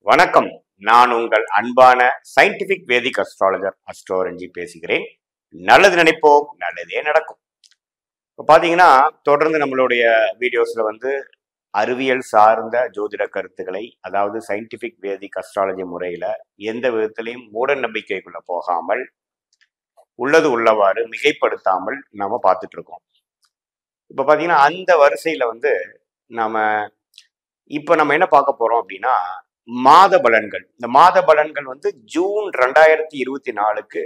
வணக்கம். நான் உங்கள் அன்பான சயின்டிபிக் வேதிக் அஸ்ட்ராலஜர் அஸ்ட்ரோரஞ்சி பேசுகிறேன். நல்லது நினைப்போம், நல்லதே நடக்கும். இப்போ பார்த்தீங்கன்னா, தொடர்ந்து நம்மளுடைய வீடியோஸ்ல அறிவியல் சார்ந்த ஜோதிட கருத்துக்களை, அதாவது சயின்டிபிக் வேதிக் அஸ்ட்ராலஜி முறையில எந்த விதத்திலையும் மூட நம்பிக்கைக்குள்ள போகாமல், உள்ளது உள்ளவாறு மிகைப்படுத்தாமல் நாம பார்த்துட்டு இருக்கோம். இப்போ பார்த்தீங்கன்னா, அந்த வரிசையில நாம நம்ம என்ன பார்க்க போறோம் அப்படின்னா, மாத பலன்கள். இந்த மாத பலன்கள் ஜூன் 2024க்கு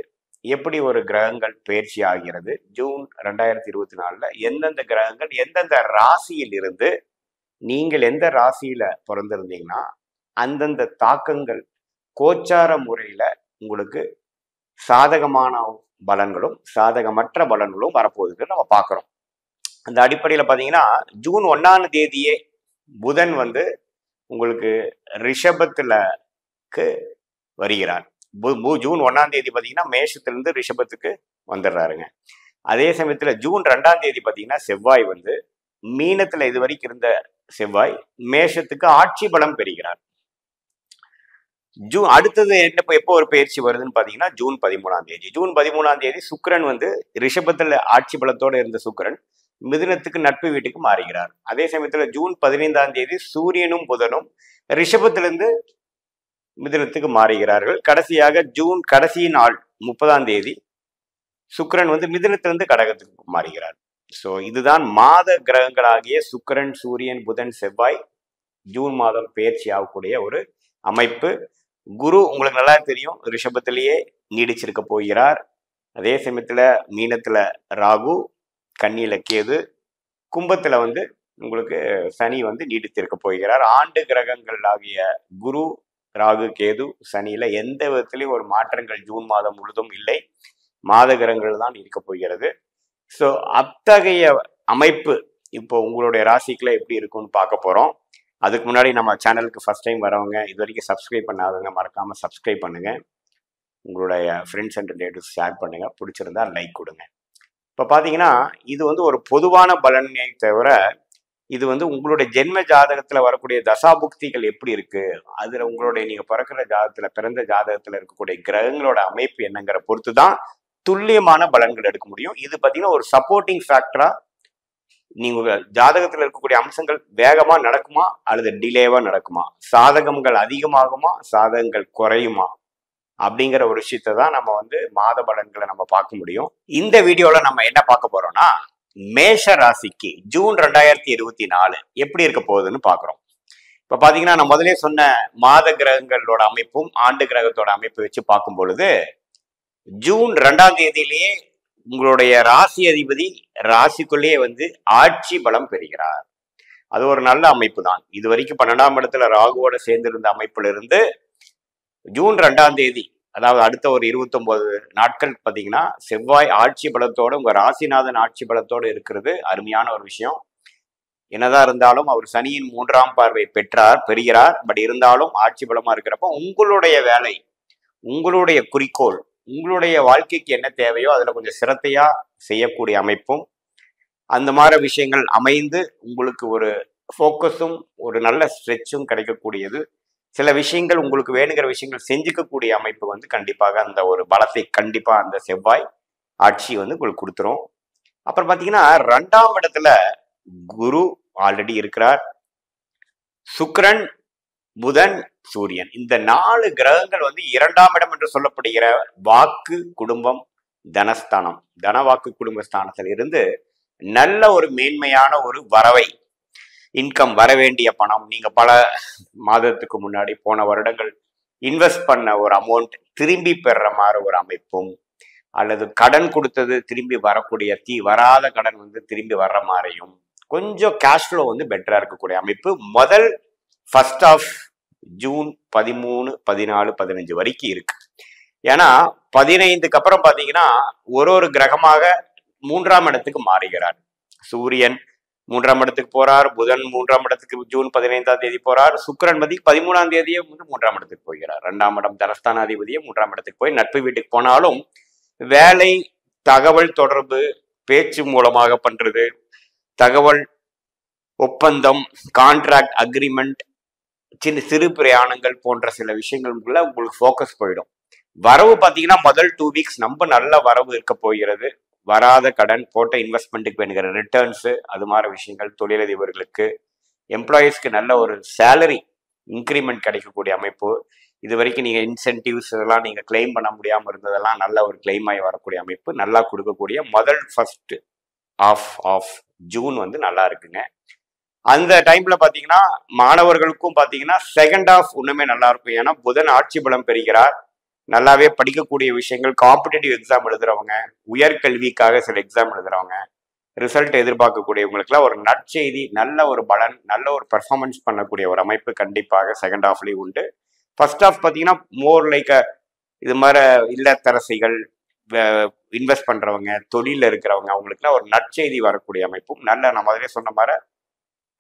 எப்படி ஒரு கிரகங்கள் பயிற்சி ஆகிறது, ஜூன் 2024ல எந்தெந்த கிரகங்கள் எந்தெந்த ராசியில் இருந்து, நீங்கள் எந்த ராசியில பிறந்திருந்தீங்கன்னா அந்தந்த தாக்கங்கள் கோச்சார முறையில உங்களுக்கு சாதகமான பலன்களும் சாதகமற்ற பலன்களும் வரப்போகுதுன்னு நம்ம பார்க்குறோம். அந்த அடிப்படையில் பார்த்தீங்கன்னா, ஜூன் 1ஆம் தேதியே புதன் உங்களுக்கு ரிஷபத்துலக்கு வருகிறார். ஜூன் 1ஆம் தேதி பார்த்தீங்கன்னா மேஷத்திலிருந்து ரிஷபத்துக்கு வந்துடுறாருங்க. அதே சமயத்தில் ஜூன் 2ஆம் தேதி பார்த்தீங்கன்னா செவ்வாய் மீனத்துல இது வரைக்கும் இருந்த செவ்வாய் மேஷத்துக்கு ஆட்சி பலம் பெறுகிறார். அடுத்தது எப்போ ஒரு பயிற்சி வருதுன்னு பார்த்தீங்கன்னா ஜூன் 13ஆம் தேதி. ஜூன் 13ஆம் தேதி சுக்கிரன் ரிஷபத்துல ஆட்சி பலத்தோடு இருந்த சுக்கிரன் மிதுனத்துக்கு நட்பு வீட்டுக்கு மாறுகிறார். அதே சமயத்துல ஜூன் 15ஆம் தேதி சூரியனும் புதனும் ரிஷபத்திலிருந்து மிதுனத்துக்கு மாறுகிறார்கள். கடைசியாக ஜூன் கடைசி நாள் 30ஆம் தேதி சுக்கிரன் மிதுனத்திலிருந்து கடகத்துக்கு மாறுகிறார். ஸோ இதுதான் மாத கிரகங்களாகிய சுக்கிரன், சூரியன், புதன், செவ்வாய் ஜூன் மாதம் பயிற்சி ஆகக்கூடிய ஒரு அமைப்பு. குரு உங்களுக்கு நல்லா தெரியும், ரிஷபத்திலேயே நீடிச்சிருக்க போகிறார். அதே சமயத்துல மீனத்துல ராகு, கன்னியில கேது, கும்பத்துல உங்களுக்கு சனி நீடித்திருக்க போகிறார். ஆண்டு கிரகங்கள் ஆகிய குரு, ராகு, கேது, சனியில எந்த விதத்திலையும் ஒரு மாற்றங்கள் ஜூன் மாதம் முழுதும் இல்லை. மாத கிரகங்கள் தான் இருக்க போகிறது. ஸோ அத்தகைய அமைப்பு இப்போ உங்களுடைய ராசிக்குள்ள எப்படி இருக்கும்னு பார்க்க போறோம். அதுக்கு முன்னாடி நம்ம சேனலுக்கு ஃபர்ஸ்ட் டைம் வரவங்க, இது வரைக்கும் சப்ஸ்கிரைப் பண்ணாதவங்க மறக்காம சப்ஸ்கிரைப் பண்ணுங்க. உங்களுடைய ஃப்ரெண்ட்ஸ் அண்ட் ரிலேட்டிவ்ஸ் ஷேர் பண்ணுங்க. பிடிச்சிருந்தா லைக் கொடுங்க. இப்போ பார்த்தீங்கன்னா, இது ஒரு பொதுவான பலனை தவிர, இது உங்களுடைய ஜென்ம ஜாதகத்துல வரக்கூடிய தசாபுக்திகள் எப்படி இருக்கு, அதுல உங்களுடைய நீங்க பிறந்த ஜாதகத்துல இருக்கக்கூடிய கிரகங்களோட அமைப்பு என்னங்கிற பொறுத்து தான் துல்லியமான பலன்கள் எடுக்க முடியும். இது பார்த்தீங்கன்னா ஒரு சப்போர்ட்டிங் ஃபேக்டரா, நீங்க ஜாதகத்துல இருக்கக்கூடிய அம்சங்கள் வேகமா நடக்குமா அல்லது டிலேவா நடக்குமா, சாதகங்கள் அதிகமாகுமா சாதகங்கள் குறையுமா அப்படிங்கிற ஒரு விஷயத்தை தான் நம்ம மாத பலன்களை நம்ம பார்க்க முடியும். இந்த வீடியோல நம்ம என்ன பார்க்க போறோம்னா, மேஷ ராசிக்கு ஜூன் 2024 எப்படி இருக்க போகுதுன்னு பாக்குறோம். இப்ப பாத்தீங்கன்னா, நான் முதலே சொன்ன மாத கிரகங்களோட அமைப்பும் ஆண்டு கிரகத்தோட அமைப்பு வச்சு பார்க்கும் பொழுது, ஜூன் 2ஆம் தேதியிலேயே உங்களுடைய ராசி அதிபதி ராசிக்குள்ளேயே ஆட்சி பலம் பெறுகிறார். அது ஒரு நல்ல அமைப்பு தான். இது வரைக்கும் 12ஆம் இடத்துல ராகுவோட சேர்ந்திருந்த அமைப்புல இருந்து ஜூன் 2ஆம் தேதி, அதாவது அடுத்த ஒரு 29 நாட்கள் பார்த்தீங்கன்னா செவ்வாய் ஆட்சி பலத்தோடு, உங்க ராசிநாதன் ஆட்சி பலத்தோடு இருக்கிறது அருமையான ஒரு விஷயம். என்னதான் இருந்தாலும் அவர் சனியின் 3ஆம் பார்வை பெறுகிறார். பட் இருந்தாலும் ஆட்சி பலமா இருக்கிறப்போ உங்களுடைய வேலை, உங்களுடைய குறிக்கோள், உங்களுடைய வாழ்க்கைக்கு என்ன தேவையோ அதுல கொஞ்சம் சிரத்தையா செய்யக்கூடிய அமைப்பும், அந்த மாதிரி விஷயங்கள் அமைந்து உங்களுக்கு ஒரு ஃபோக்கஸும் ஒரு நல்ல ஸ்ட்ரெச்சும் கிடைக்கக்கூடியது. சில விஷயங்கள் உங்களுக்கு வேணுங்கிற விஷயங்கள் செஞ்சுக்கக்கூடிய அமைப்பு கண்டிப்பாக அந்த ஒரு பலத்தை கண்டிப்பா அந்த செவ்வாய் ஆட்சி உங்களுக்கு கொடுத்துரும். அப்புறம் பார்த்தீங்கன்னா, 2ஆம் இடத்துல குரு ஆல்ரெடி இருக்கிறார். சுக்கிரன், புதன், சூரியன், இந்த 4 கிரகங்கள் 2ஆம் இடம் என்று சொல்லப்படுகிற வாக்கு, குடும்பம், தனஸ்தானம், தனவாக்கு குடும்பஸ்தானத்தில் இருந்து நல்ல ஒரு மேன்மையான ஒரு வரவை, இன்கம், வர வேண்டிய பணம், நீங்க பல மாதத்துக்கு முன்னாடி போன வருடங்கள் இன்வெஸ்ட் பண்ண ஒரு அமௌண்ட் திரும்பி பெற மாதிரி ஒரு அமைப்பும், அல்லது கடன் கொடுத்தது திரும்பி வரக்கூடிய வராத கடன் திரும்பி வர்ற மாதிரியும், கொஞ்சம் கேஷ் ஃப்ளோ பெட்டரா இருக்கக்கூடிய அமைப்பு முதல் ஃபர்ஸ்ட் ஆஃப் ஜூன் 13, 14, 15 வரைக்கும் இருக்கு. ஏன்னா 15க்கு அப்புறம் பாத்தீங்கன்னா ஒரு கிரகமாக 3ஆம் இடத்துக்கு மாறுகிறார். சூரியன் 3ஆம் இடத்துக்கு போறார், புதன் 3ஆம் இடத்துக்கு ஜூன் 15ஆம் தேதி போறார், சுக்கிரன் 13ஆம் தேதியே 3ஆம் இடத்துக்கு போகிறார். 2ஆம் இடம் தனஸ்தானாதிபதியே 3ஆம் இடத்துக்கு போய் நட்பு வீட்டுக்கு போனாலும் வேலை, தகவல் தொடர்பு, பேச்சு மூலமாக பண்றது, தகவல் ஒப்பந்தம், கான்ட்ராக்ட், அக்ரிமெண்ட், சிறு பிரயாணங்கள் போன்ற சில விஷயங்களுக்குள்ள உங்களுக்கு ஃபோக்கஸ் போயிடும். வரவு பார்த்தீங்கன்னா முதல் 2 வீக்ஸ் ரொம்ப நல்ல வரவு இருக்க போகிறது. வராத கடன், போட்ட இன்வெஸ்ட்மெண்ட்டுக்கு வேணுங்கிற ரிட்டர்ன்ஸு, அது மாதிரி விஷயங்கள் தொழிலதிபர்களுக்கு, எம்ப்ளாயீஸ்க்கு நல்ல ஒரு சேலரி இன்க்ரிமெண்ட் கிடைக்கக்கூடிய அமைப்பு. இது வரைக்கும் நீங்கள் இன்சென்டிவ்ஸ் இதெல்லாம் நீங்கள் கிளைம் பண்ண முடியாமல் இருந்ததெல்லாம் நல்ல ஒரு கிளைம் ஆகி வரக்கூடிய அமைப்பு, நல்லா கொடுக்கக்கூடிய ஃபர்ஸ்ட் ஆஃப் ஜூன் வந்து நல்லா இருக்குங்க. அந்த டைம்ல பாத்தீங்கன்னா மாணவர்களுக்கும் பாத்தீங்கன்னா செகண்ட் ஹாஃப் இன்னுமே நல்லா இருக்கும். ஏன்னா புதன் ஆட்சி பலம் பெறுகிறார். நல்லாவே படிக்கக்கூடிய விஷயங்கள், காம்படிட்டிவ் எக்ஸாம் எழுதுறவங்க, உயர்கல்விக்காக சில எக்ஸாம் எழுதுறவங்க, ரிசல்ட் எதிர்பார்க்கக்கூடியவங்களுக்குலாம் ஒரு நற்செய்தி, நல்ல ஒரு பலன், நல்ல ஒரு பெர்ஃபார்மன்ஸ் பண்ணக்கூடிய ஒரு அமைப்பு கண்டிப்பாக செகண்ட் ஹாஃப்லேயும் உண்டு. ஃபர்ஸ்ட் ஹாஃப் பார்த்தீங்கன்னா மோர் லைக் இது மாதிரி இல்லத்தரசிகள், இன்வெஸ்ட் பண்றவங்க, தொழிலில் இருக்கிறவங்க, அவங்களுக்குலாம் ஒரு நற்செய்தி வரக்கூடிய அமைப்பும் நல்ல, நான் முதலே சொன்ன மாதிரி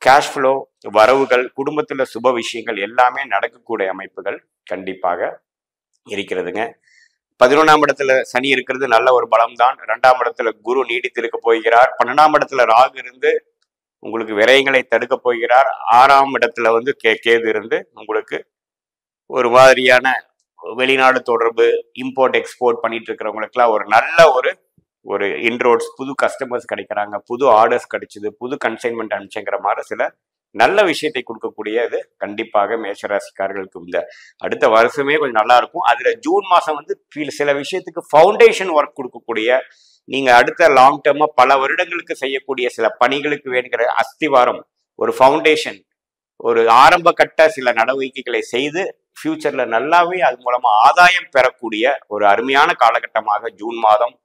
கேஷ் ஃப்ளோ, வரவுகள், குடும்பத்தில் சுப விஷயங்கள் எல்லாமே நடக்கக்கூடிய அமைப்புகள் கண்டிப்பாக இருக்கிறதுங்க. 11ஆம் இடத்துல சனி இருக்கிறது நல்ல ஒரு பலம் தான். 2ஆம் இடத்துல குரு நீடித்திருக்க போகிறார். 12ஆம் இடத்துல ராகு இருந்து உங்களுக்கு விரயங்களை தடுக்க போகிறார். 6ஆம் இடத்துல வந்து கேது இருந்து உங்களுக்கு ஒரு மாதிரியான வெளிநாடு தொடர்பு, இம்போர்ட் எக்ஸ்போர்ட் பண்ணிட்டு இருக்கிறவங்களுக்குலாம் ஒரு நல்ல ஒரு இன்ரோட்ஸ், புது கஸ்டமர்ஸ் கிடைக்கிறாங்க, புது ஆர்டர்ஸ் கிடைச்சிது, புது கன்சைன்மெண்ட் அனுப்பிச்சுங்கிற மாதிரி சில நல்ல விஷயத்தை கொடுக்கக்கூடிய இது கண்டிப்பாக மேஷராசிக்காரர்களுக்கு இந்த அடுத்த வருஷமே கொஞ்சம் நல்லா இருக்கும். அதுல ஜூன் மாசம் வந்து சில விஷயத்துக்கு ஃபவுண்டேஷன் ஒர்க் கொடுக்கக்கூடிய, நீங்க அடுத்த லாங் டேர்மா பல வருடங்களுக்கு செய்யக்கூடிய சில பணிகளுக்கு வேணுங்கிற அஸ்திவாரம், ஒரு ஃபவுண்டேஷன், ஒரு ஆரம்ப கட்ட சில நடவடிக்கைகளை செய்து ஃபியூச்சர்ல நல்லாவே அது மூலமா ஆதாயம் பெறக்கூடிய ஒரு அருமையான காலகட்டமாக ஜூன் மாதம்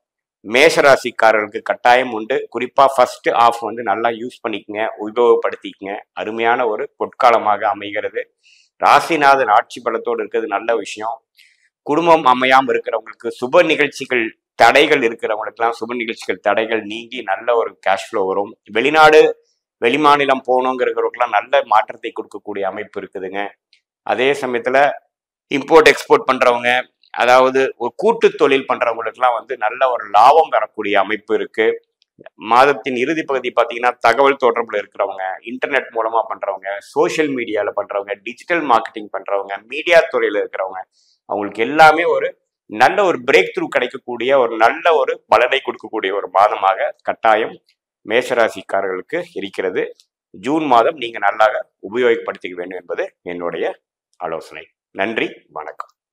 மேஷராசிக்காரர்களுக்கு கட்டாயம் உண்டு. குறிப்பா ஃபர்ஸ்ட் ஆஃப் வந்து நல்லா யூஸ் பண்ணிக்கங்க, உபயோகப்படுத்திக்கங்க. அருமையான ஒரு பொற்காலமாக அமைகிறது. ராசிநாதன் ஆட்சி பலத்தோடு இருக்கிறது நல்ல விஷயம். குடும்பம் அமையாமல் இருக்கிறவங்களுக்கு, சுப நிகழ்ச்சிகள் தடைகள் இருக்கிறவங்களுக்குலாம் சுப நிகழ்ச்சிகள் தடைகள் நீங்கி நல்ல ஒரு கேஷ் ஃப்ளோ வரும். வெளிநாடு வெளிமாநிலம் போகணுங்கிறவங்களுக்குலாம் நல்ல மாற்றத்தை கொடுக்கக்கூடிய அமைப்பு இருக்குதுங்க. அதே சமயத்துல இம்போர்ட் எக்ஸ்போர்ட் பண்றவங்க, அதாவது ஒரு கூட்டு தொழில் பண்றவங்களுக்குலாம் வந்து நல்ல ஒரு லாபம் பெறக்கூடிய அமைப்பு இருக்கு. மாதத்தின் இறுதி பகுதி பார்த்தீங்கன்னா தகவல் தொடர்புல இருக்கிறவங்க, இன்டர்நெட் மூலமா பண்றவங்க, சோசியல் மீடியால பண்றவங்க, டிஜிட்டல் மார்க்கெட்டிங் பண்றவங்க, மீடியா துறையில இருக்கிறவங்க, அவங்களுக்கு எல்லாமே ஒரு நல்ல ஒரு பிரேக் த்ரூ கிடைக்கக்கூடிய ஒரு நல்ல ஒரு பலனை கொடுக்கக்கூடிய ஒரு மாதமாக கட்டாயம் மேஷராசிக்காரர்களுக்கு இருக்கிறது. ஜூன் மாதம் நீங்க நல்லா உபயோகப்படுத்திக்க வேண்டும் என்பது என்னுடைய ஆலோசனை. நன்றி, வணக்கம்.